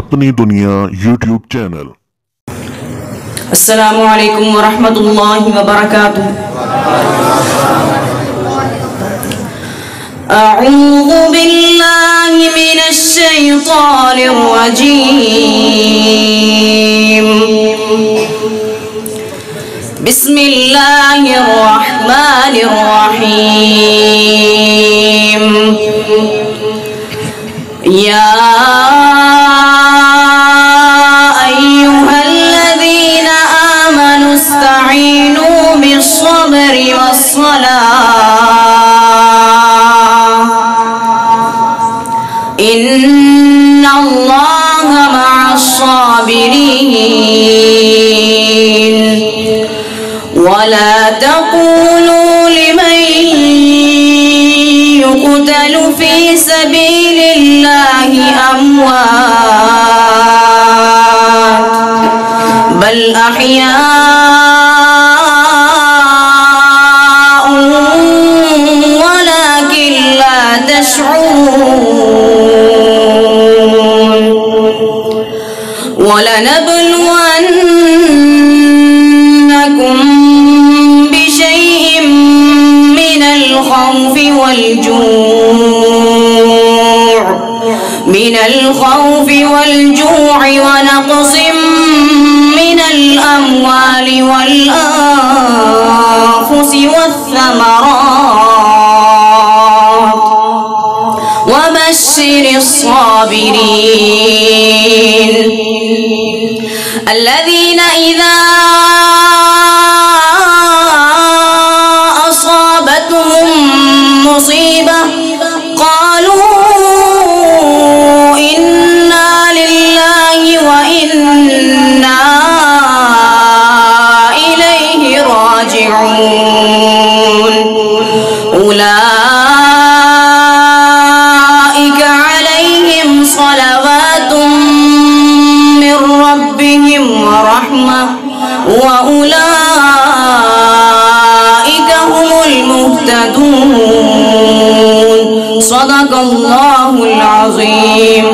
अपनी दुनिया YouTube channel. अस्सलामु अलैकुम वरहमतुल्लाहि वबरकातुह। अऊज़ु बिल्लाहि मिनश शैतानिर रजीम। बिस्मिल्लाहिर रहमानिर रहीम। या अय्युहल्लज़ीना आमनु इस्तईनु बिस्सब्रि वस्सलाह इन्नल्लाहा मअस्साबिरीन। वला तक़ूलू लिमन युक़तलु फ़ी सबीलिल्लाहि अमवात बल अहयाउन वलाकिन ला तशऊरून। वलनब्लुवन्नकुम बिशैइन मिनल खौफि वल-जू'i वनक़्सिम मिनल अम्वालि वल-अन्फुसि वथ-थमरात वबश्शिरिस-साबिरीन الذين إذا أصابتهم مصيبة قالوا إنا لله وإنا إليه راجعون أولئك عليهم صلوات من ربهم ورحمة وأولئك هم المهتدون صدق الله العظيم.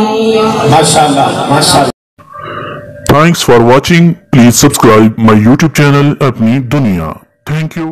MashaAllah, MashaAllah. Thanks for watching. Please subscribe my YouTube channel अपनी दुनिया। Thank you.